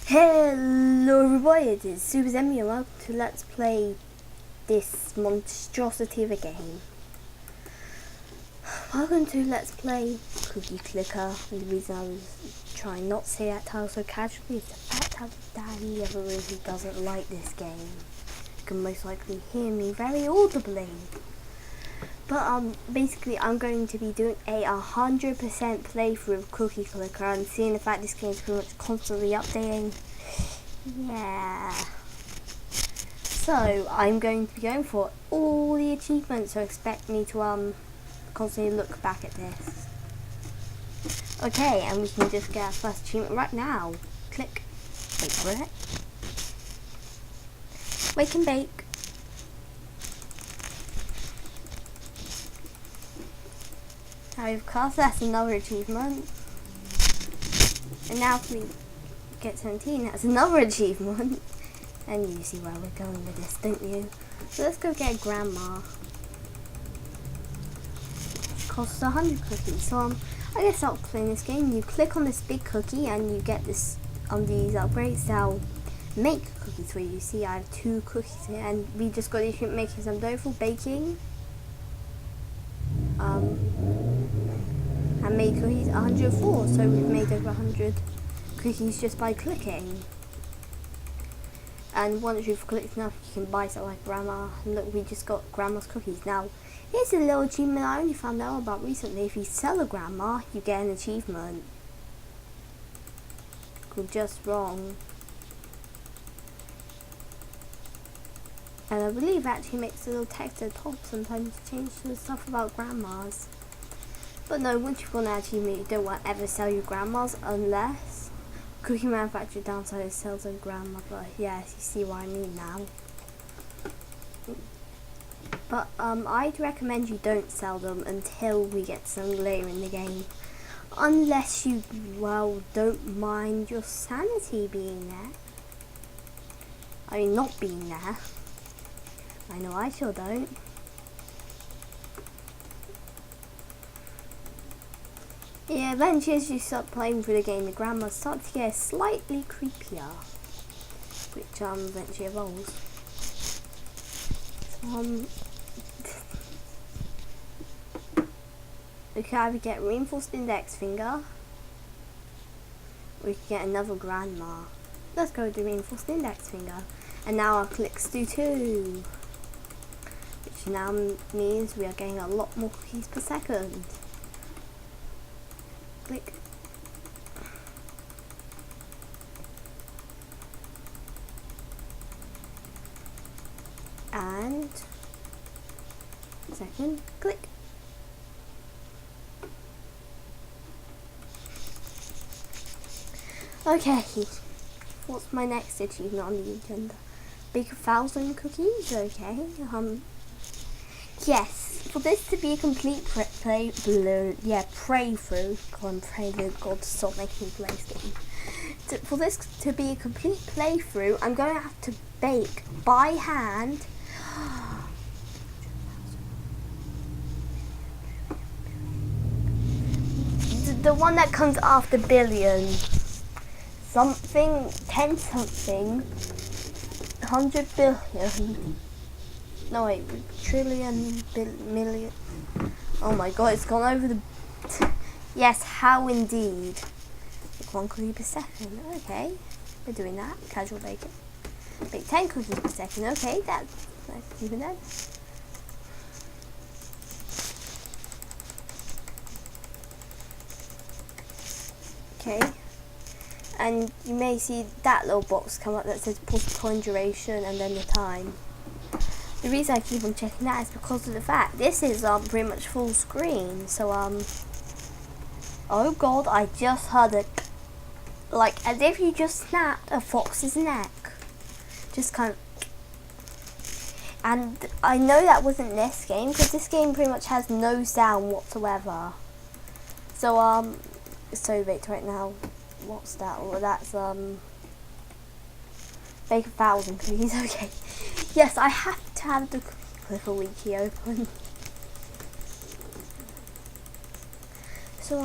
Hello everybody, it is Super Zemi and welcome to Let's Play this monstrosity of a game. Welcome to Let's Play Cookie Clicker, and the reason I was trying not to say that title so casually is the fact that Daddy ever really doesn't like this game. You can most likely hear me very audibly. But basically I'm going to be doing a 100% playthrough of Cookie Clicker and seeing the fact this game is pretty much constantly updating. Yeah. So I'm going to be going for all the achievements, so expect me to constantly look back at this. Okay, and we can just get our first achievement right now. Click. Wait for it. Wake and bake. Now we've cast, that's another achievement. And now if we get 17, that's another achievement. And you see where we're going with this, don't you? So let's go get Grandma. It costs 100 cookies. So I guess I'll play this game. You click on this big cookie and you get this these upgrades that'll make cookies for you. You see I have 2 cookies here and we just got these making some dough for baking. And made cookies 104, so we've made over 100 cookies just by clicking. And once you've clicked enough, you can buy something like Grandma. And look, we just got Grandma's cookies. Now, here's a little achievement I only found out about recently. If you sell a Grandma, you get an achievement. Called Just Wrong. And I believe it actually makes a little text at the top sometimes to change the stuff about Grandmas. But no, once you've got an achievement, you don't want to ever sell your Grandmas unless cookie manufacturer downside sells a Grandma. But yes, you see what I mean now. But I'd recommend you don't sell them until we get some later in the game. Unless you, well, don't mind your sanity being there. I mean, not being there. I know I sure don't. Yeah, eventually as you start playing through the game, the Grandmas start to get slightly creepier, which eventually evolves. We can either get reinforced index finger, or we can get another Grandma. Let's go with the reinforced index finger, and now our clicks do too, which now means we are getting a lot more cookies per second. Click. And second, click. Okay, what's my next achievement on the agenda? Big 1,000 cookies, okay. Yes. For this to be a complete playthrough, God, I'm praying to God to stop making me play this game. For this to be a complete playthrough, I'm going to have to bake by hand. The one that comes after billion. Something, 10 something, 100 billion. No wait, trillion, million. Oh my god, it's gone over the... Yes, how indeed. Like 1 cookie per second. Okay, we're doing that. Casual bacon. Bake 10 cookies per second. Okay, that's even then. Okay. And you may see that little box come up that says pause time duration and then the time. The reason I keep on checking that is because of the fact this is pretty much full screen. So oh god, I just heard it, like as if you just snapped a fox's neck. Just kind of, and I know that wasn't this game because this game pretty much has no sound whatsoever. So so wait right now, what's that? Well, that's bake 1,000 please. Okay. Yes, I have to have the Clicker wiki open. So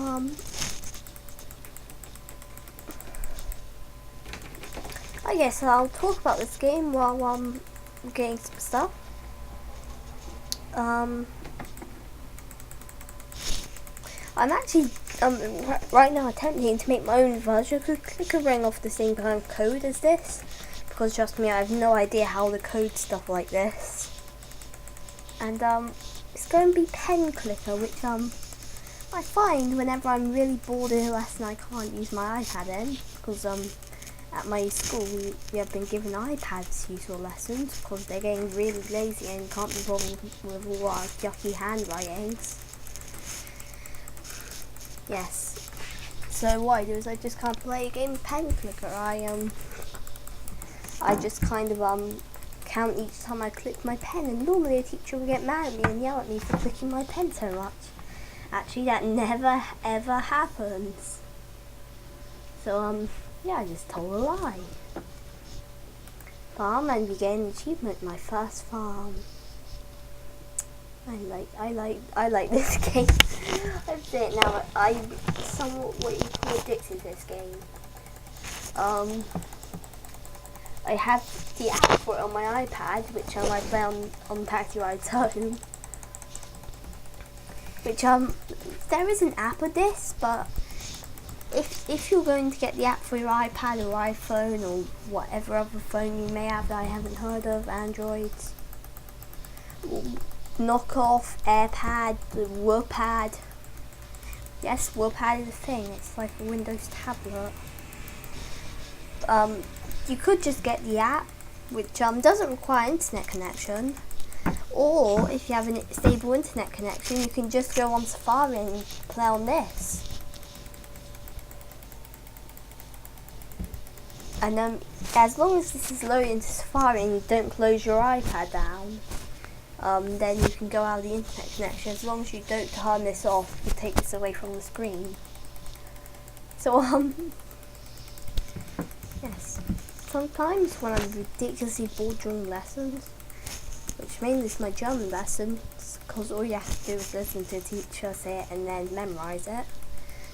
I guess I'll talk about this game while I'm getting some stuff. I'm actually right now attempting to make my own version of Clicler running off the same kind of code as this, because trust me, I have no idea how to code stuff like this. And it's going to be pen clicker, which I find whenever I'm really bored in a lesson I can't use my iPad in, because at my school we have been given iPads to use for lessons because they're getting really lazy and can't be bothered with all our yucky handwritings. Yes. So what I do is I just can't play a game of pen clicker. I just kind of count each time I click my pen, and normally a teacher will get mad at me and yell at me for clicking my pen so much. Actually, that never ever happens. So yeah, I just told a lie. Farm and we get an achievement, my first farm. I like this game. I've said it now, I'm somewhat what you call addicted to this game. I have the app for it on my iPad, which I might play on Taxi Rides Home. Which there is an app of this, but if you're going to get the app for your iPad or iPhone or whatever other phone you may have that I haven't heard of, Androids, knock off AirPad, the WordPad. Yes, WordPad is a thing. It's like a Windows tablet. You could just get the app, which doesn't require internet connection. Or if you have a stable internet connection, you can just go on Safari and play on this. And as long as this is loaded into Safari and you don't close your iPad down, then you can go out of the internet connection. As long as you don't turn this off, you take this away from the screen. So yes. Sometimes when I'm ridiculously bored during lessons, which mainly is my German lessons, because all you have to do is listen to a teacher say it and then memorize it,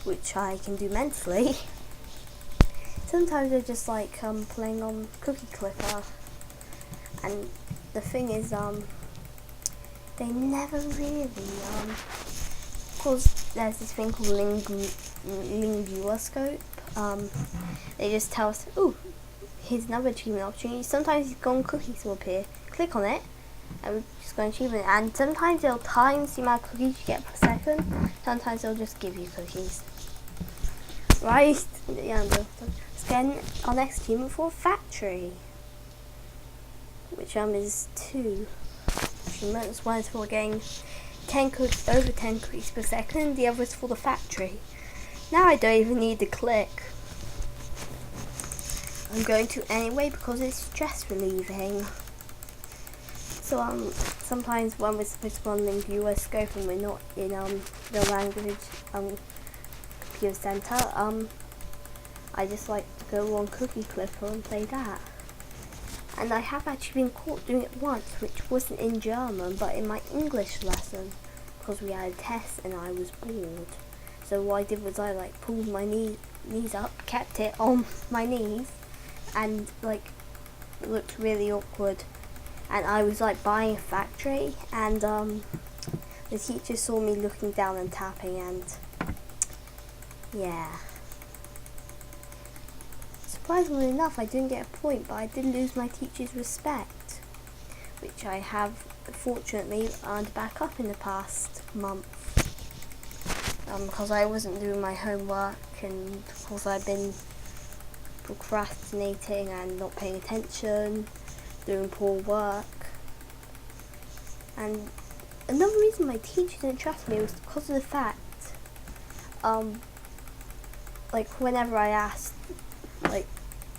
which I can do mentally. Sometimes I just like playing on Cookie Clicker, and the thing is they never really because there's this thing called linguoscope. They just tell us, ooh, here's another achievement opportunity. Sometimes gone cookies will appear. Click on it, and we're just going to achievement. And sometimes it'll times the amount of cookies you get per second. Sometimes it'll just give you cookies. Right? Yeah. Let's get our next achievement for factory, which is 2 achievements. One is for getting over 10 cookies per second. The other is for the factory. Now I don't even need to click. I'm going to anyway because it's stress relieving. So sometimes when we're supposed to go on linguoscope and we're not in the language computer center, I just like to go on Cookie Clicker and play that. And I have actually been caught doing it once, which wasn't in German but in my English lesson, because we had a test and I was bored. So what I did was I like pulled my knees up, kept it on my knees, and like it looked really awkward. And I was like buying a factory, and the teacher saw me looking down and tapping, and yeah. Surprisingly enough, I didn't get a point, but I did lose my teacher's respect, which I have fortunately earned back up in the past month. Because I wasn't doing my homework, and because I've been procrastinating and not paying attention, doing poor work. And another reason my teacher didn't trust me was because of the fact, like whenever I asked, like,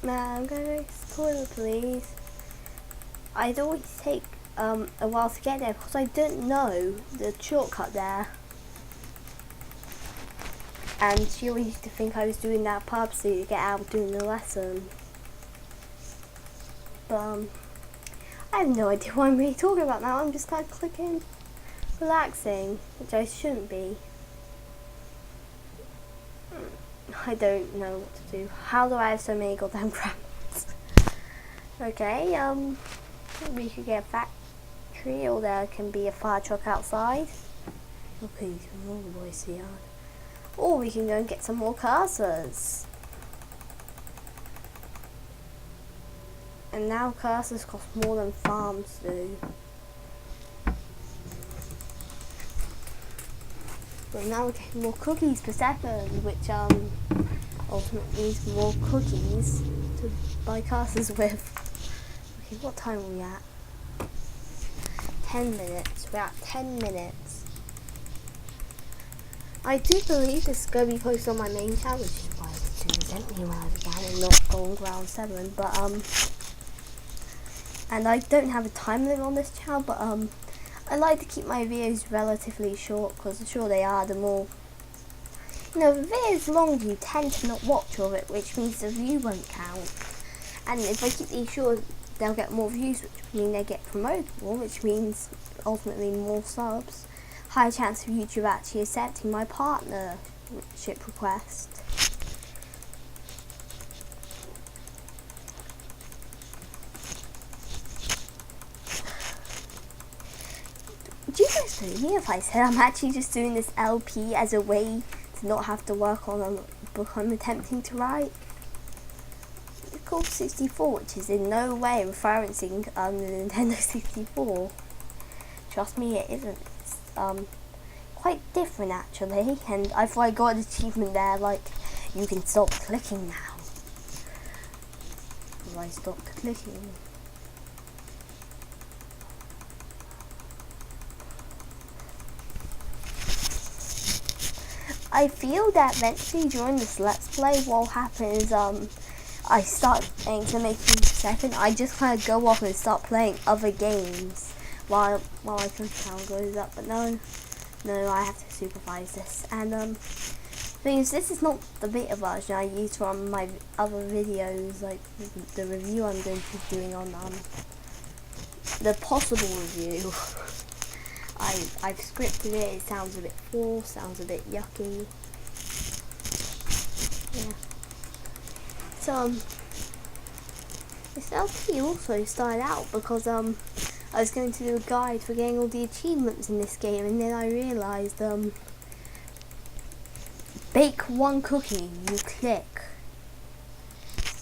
"Man, I'm going to the toilet, please," I'd always take a while to get there because I didn't know the shortcut there. And she always used to think I was doing that purposely to get out of doing the lesson. But I have no idea what I'm really talking about now. I'm just kind of clicking, relaxing, which I shouldn't be. I don't know what to do. How do I have so many goddamn grammars? Okay, we could get a factory, or there can be a fire truck outside. Okay, more boys here. Or we can go and get some more cursors. And now cursors cost more than farms do. But now we're getting more cookies per second, which ultimately means more cookies to buy cursors with. Okay, what time are we at? 10 minutes. We're at 10 minutes. I do believe this is going to be posted on my main channel, which is why it's too gently when I began and not going ground 7. But and I don't have a time limit on this channel, but I like to keep my videos relatively short, because the shorter they are, the more, you know, if the video is long, you tend to not watch all of it, which means the view won't count. And if I keep these short, they'll get more views, which means they get promoted more, which means ultimately more subs. Higher chance of YouTube actually accepting my partnership request. Do you guys believe me if I said I'm actually just doing this LP as a way to not have to work on a book I'm attempting to write? It's called 64, which is in no way referencing the Nintendo 64. Trust me, it isn't. It's quite different actually, and I thought I got an achievement there, like, you can stop clicking now. So I stopped clicking. I feel that eventually during this Let's Play, what will happen is I start playing to make a second. I just kind of go off and start playing other games while my count goes up. But no, I have to supervise this. And thing is, this is not the beta version I use from my other videos, like the review I'm going to be doing on the possible review. I've scripted it. It sounds a bit forced, sounds a bit yucky. Yeah. So this LP also started out because I was going to do a guide for getting all the achievements in this game, and then I realised bake one cookie, you click,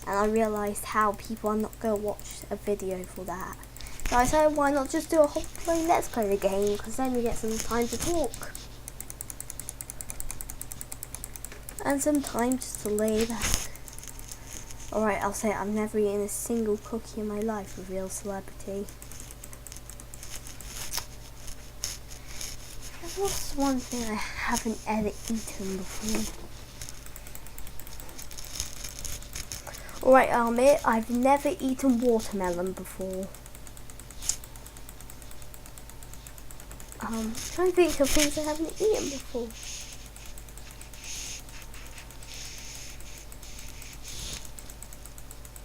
and I realised how people are not going to watch a video for that. So I said, why not just do a whole plain Let's Play the game, because then we get some time to talk. And some time just to lay back. Alright, I'll say it, I've never eaten a single cookie in my life, a real celebrity. What's one thing I haven't ever eaten before? Alright, I'll admit, I've never eaten watermelon before. Trying to think of things I haven't eaten before.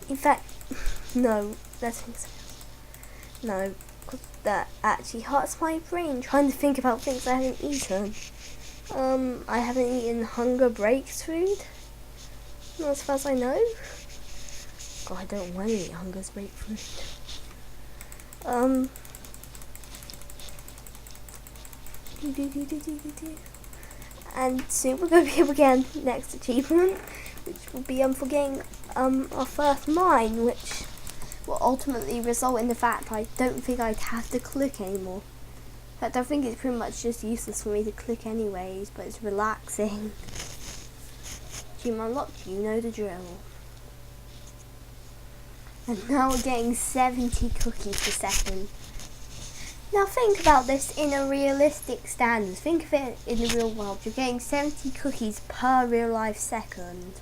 In fact, no, let's think something else. No, because that actually hurts my brain trying to think about things I haven't eaten. I haven't eaten Hunger Breaks food, not as far as I know. God, I don't want to eat Hunger Break food. And soon we're going to be able to get next achievement, which will be for getting our first mine, which will ultimately result in the fact I don't think I'd have to click anymore. In fact, I think it's pretty much just useless for me to click anyways, but it's relaxing. Achievement unlocked, you know the drill. And now we're getting 70 cookies per second. Now think about this in a realistic standard. Think of it in the real world. You're getting 70 cookies per real life second.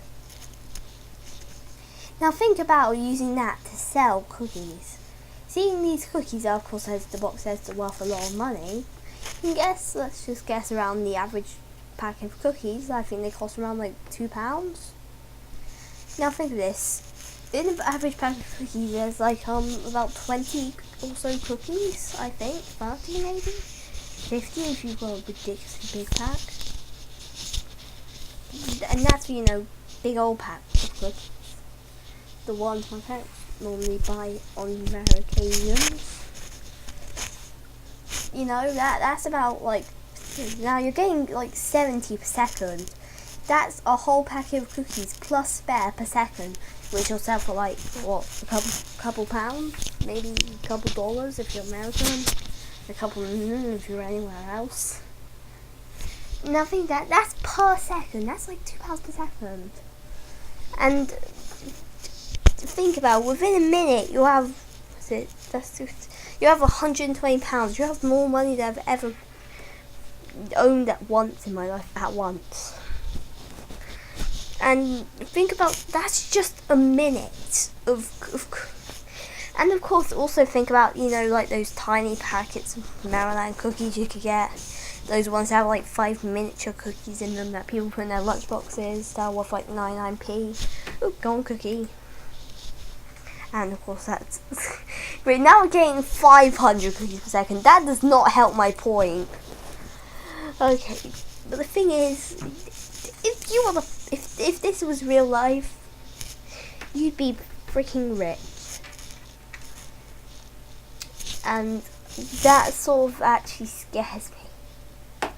Now think about using that to sell cookies. Seeing these cookies are, of course, as the box says, they're worth a lot of money. You can guess, let's just guess around the average pack of cookies. I think they cost around like £2. Now think of this. In the average pack of cookies, there's like about 20 or so cookies, I think, 30 maybe, 50 if you've got a ridiculously big pack. And that's, you know, big old pack of cookies. The ones my parents normally buy on rare occasions. You know, that's about like, now you're getting like 70 per second. That's a whole packet of cookies plus spare per second, which will sell for like, what, a couple pounds? Maybe a couple dollars if you're American, a couple if you're anywhere else. Nothing that's per second. That's like £2 per second. And think about, within a minute you have, you have £120. You have more money than I've ever owned at once in my life, at once. And think about, that's just a minute of and of course also think about, you know, like those tiny packets of Maryland cookies you could get. Those ones that have like 5 miniature cookies in them that people put in their lunchboxes that are worth like 99p. Ooh, gone cookie. And of course that's great. Now we're getting 500 cookies per second. That does not help my point. Okay, but the thing is, if you were if this was real life, you'd be freaking rich. And that sort of actually scares me.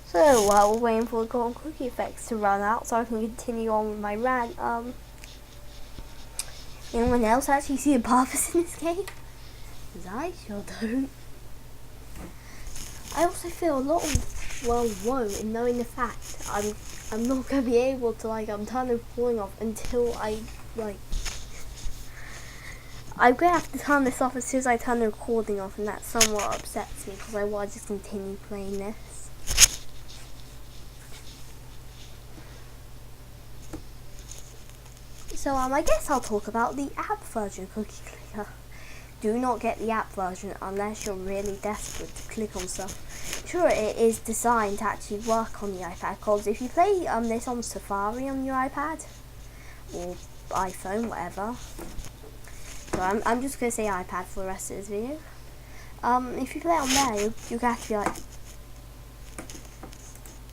So while we're waiting for the golden cookie effects to run out so I can continue on with my rant, anyone else actually see a purpose in this game? Because I sure don't. I also feel a lot of, well, woe in knowing the fact I'm not going to be able to, like, I'm turning the recording off until I, like, I'm going to have to turn this off as soon as I turn the recording off, and that somewhat upsets me because I want to just continue playing this. So I guess I'll talk about the app version of Cookie Clicker. Do not get the app version unless you're really desperate to click on stuff. Sure, it is designed to actually work on the iPad, because if you play this on Safari on your iPad or iPhone, whatever. So I'm just gonna say iPad for the rest of this video. If you play it on there, you can actually, like,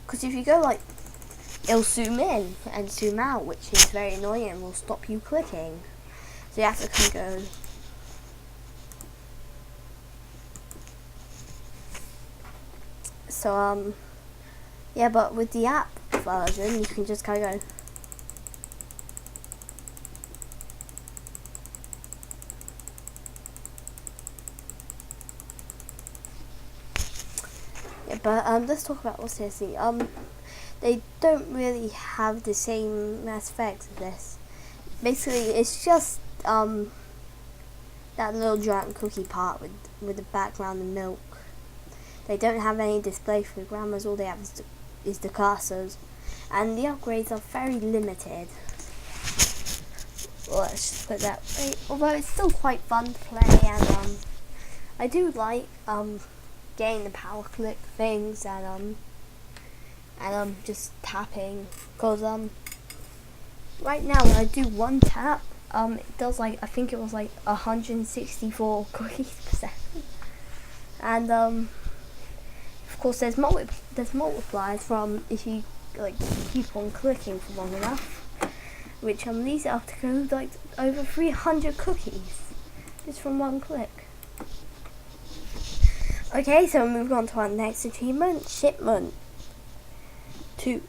because if you go, like, it'll zoom in and zoom out, which is very annoying and will stop you clicking. So you have to kind of go. So yeah, but with the app version, you can just kind of go. Yeah, but let's talk about what's seriously. They don't really have the same aspects of this. Basically, it's just that little giant cookie part with the background and milk. They don't have any display for the grammars. All they have is the cursors, and the upgrades are very limited. Well, let's just put that way. Although it's still quite fun to play, and I do like getting the power click things and just tapping, because right now when I do one tap, it does, like, I think it was like 164 cookies per second, and of course there's multipliers from if you, like, keep on clicking for long enough, which leads it up to go like over 300 cookies just from one click. Okay, so moving on to our next achievement, shipment. To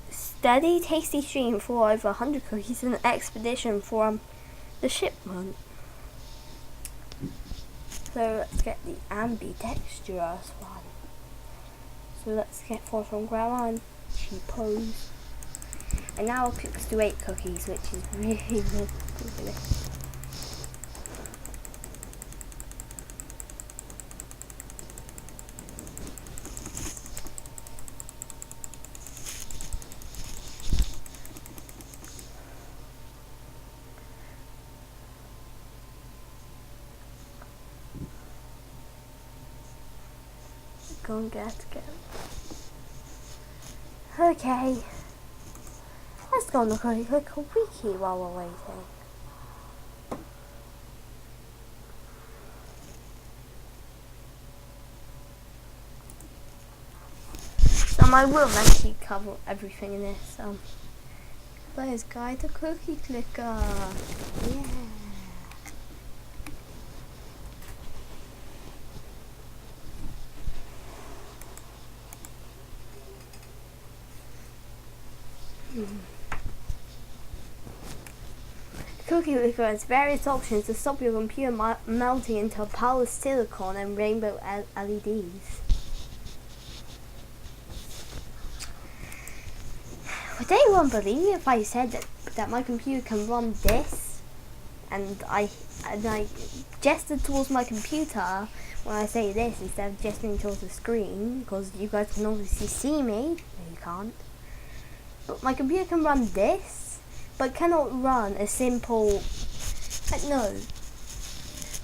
steady tasty stream for over 100 cookies and an expedition for the shipment. So let's get the ambidextrous one. So let's get 4 from Grandma and cheapos. And now I'll cook to 8 cookies, which is really good. Go and get together. Okay. Let's go on the cookie clicker wiki while we're waiting. So I will eventually cover everything in this. Player's Guide to Cookie Clicker. Yeah. Cookie Clicker has various options to stop your computer melting into a pile of silicon and rainbow LEDs. Would anyone believe if I said that my computer can run this? And I gestured towards my computer when I say this instead of gesturing towards the screen, because you guys can obviously see me. No, you can't. But my computer can run this, but cannot run a simple... No.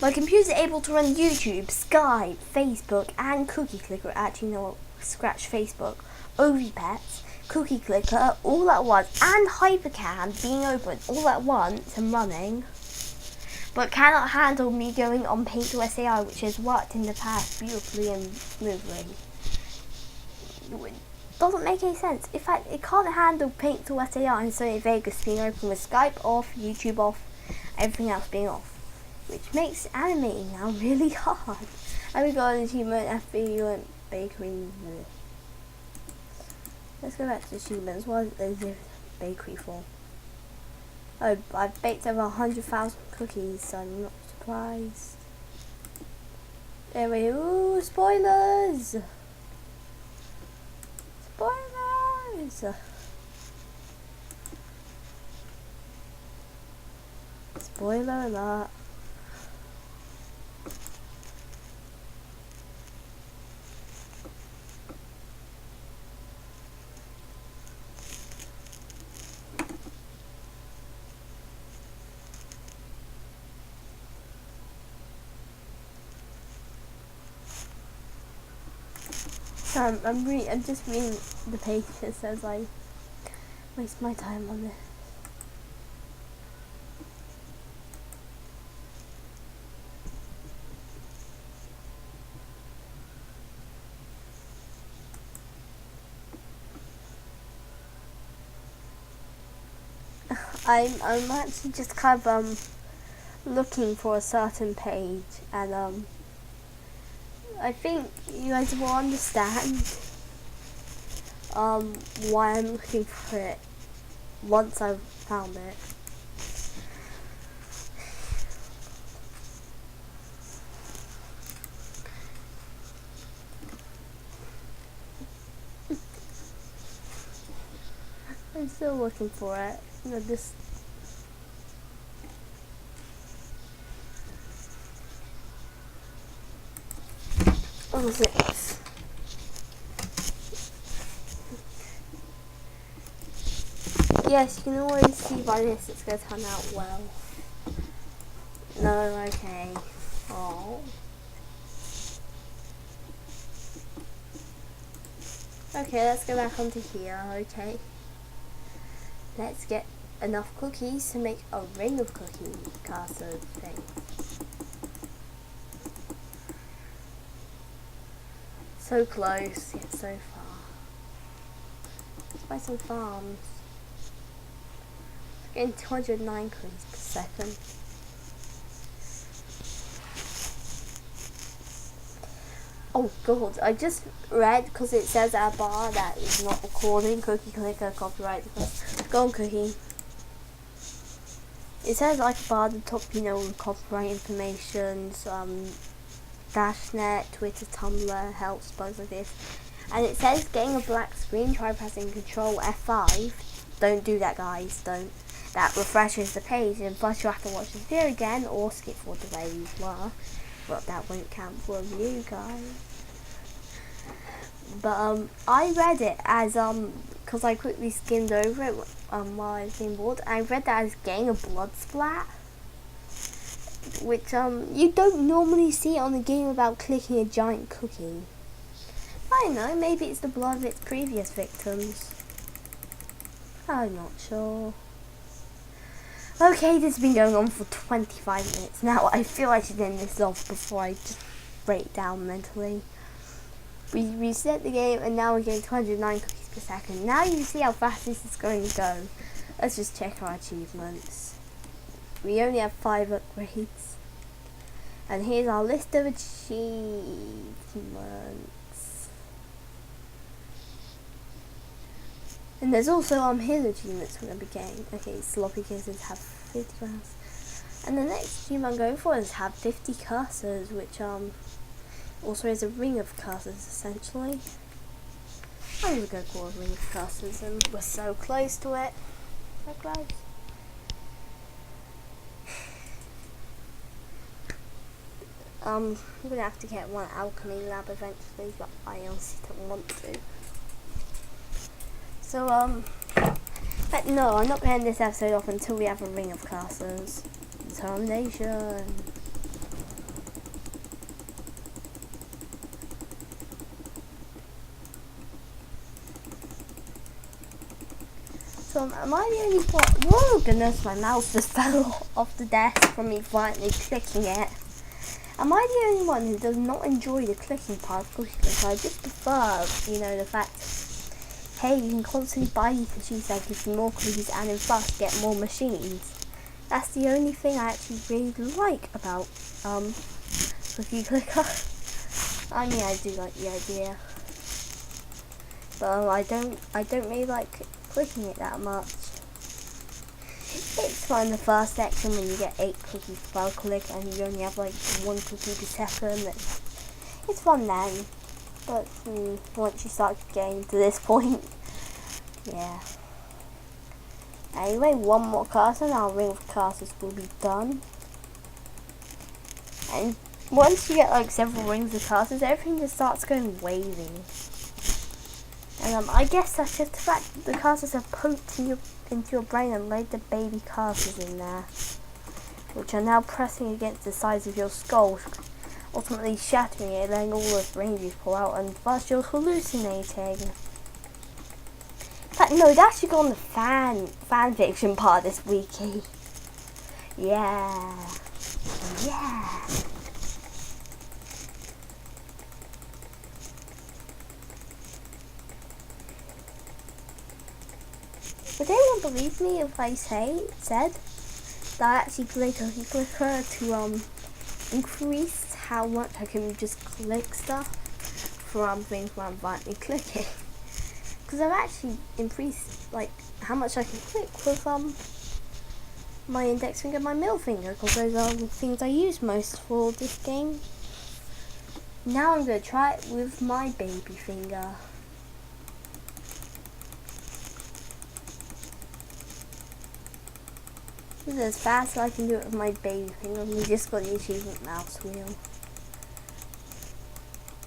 My computer is able to run YouTube, Skype, Facebook, and Cookie Clicker. Actually, no, scratch Facebook. OVPets, Cookie Clicker, all at once, and Hypercam being open all at once and running. But cannot handle me going on Paint to SAI, which has worked in the past beautifully and smoothly. Doesn't make any sense. In fact, it can't handle Paint to SAI and Sony Vegas being open with Skype off, YouTube off, everything else being off. Which makes animating now really hard. And we got an achievement, FB, bakery. Let's go back to achievements. What is this bakery for? Oh, I've baked over 100,000 cookies, so I'm not surprised. There we go. Ooh, spoilers! Spoilers! Spoiler alert. I'm just reading the page that says I waste my time on this. I'm actually just kind of looking for a certain page, and I think you guys will understand why I'm looking for it once I've found it. I'm still looking for it. This. What was it? Yes, you can always see by this it's going to turn out well. No, okay. Oh. Okay, let's go back onto here, okay. Let's get enough cookies to make a ring of cookie castle thing. So close, yet so far. Let's buy some farms. Getting 209 cookies per second. Oh god, I just read, because it says at a bar that is not recording, Cookie Clicker copyright. Go on, Cookie. It says like a bar at the top, you know, all the copyright information, Dashnet, Twitter, Tumblr, helps, bugs like this. And it says getting a black screen, try pressing Control F5. Don't do that, guys, don't. That refreshes the page, and plus you have to watch the video again or skip forward the way you were. But that won't count for you guys. But I read it as because I quickly skimmed over it while I was being bored. I read that as getting a blood splat, which you don't normally see on the game without clicking a giant cookie. I don't know, maybe it's the blood of its previous victims. I'm not sure. Okay, this has been going on for 25 minutes now. I feel I should end this off before I just break down mentally. We reset the game and now we're getting 209 cookies per second. Now you see how fast this is going to go. Let's just check our achievements. We only have 5 upgrades. And here's our list of achievements. And there's also hill achievements we're going to be getting. Okay, sloppy kisses have 50 rounds. And the next achievement I'm going for is have 50 cursors, which also is a ring of cursors essentially. I'm just going to call it a ring of cursors, and we're so close to it. So close. I'm going to have to get one alchemy lab eventually, but I honestly don't want to. So, but no, I'm not going to end this episode off until we have a ring of castles. Determination. So, am I the only one? Oh goodness, my mouse just fell off the desk from me finally clicking it. Am I the only one who does not enjoy the clicking part of Clicler? I just prefer, you know, the fact, hey, you can constantly buy your machines that gives you more cookies and in fact get more machines. That's the only thing I actually really like about Cookie Clicker. I mean, I do like the idea, but I don't really like clicking it that much. It's fun the first section when you get 8 cookies per click and you only have like 1 cookie per second. It's fun then, but once you start getting to this point, yeah. Anyway, one more cast and our ring of casters will be done. And once you get like several rings of casters, everything just starts going wavy. And I guess that's just the fact that the casters have poked into your brain and laid the baby casters in there, which are now pressing against the sides of your skull, ultimately shattering it, letting all the ranges pull out, and thus you're hallucinating. In fact, no, that should go on the fan fiction part of this wiki. Yeah. Would anyone believe me if I said that I actually play Cookie Clicker to increase how much I can just click stuff from things where I'm violently clicking? Because I've actually increased like how much I can click with my index finger and my middle finger, because those are the things I use most for this game. Now I'm going to try it with my baby finger. This is as fast as I can do it with my baby finger. We just got the achievement mouse wheel.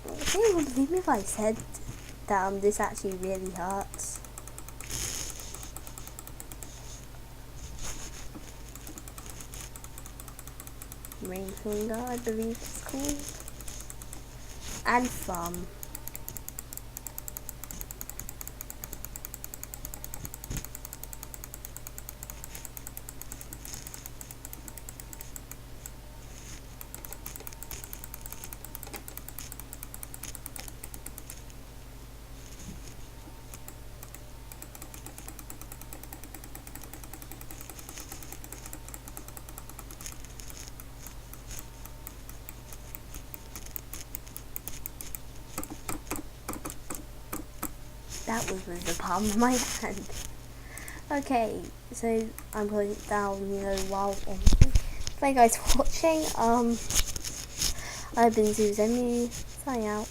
Would anyone believe me if I said that this actually really hurts? Ring finger, I believe it's called. And thumb. That was with the palm of my hand. Okay, so I'm putting it down, you know, while thank you guys for watching. I've been Zuzemi, signing out.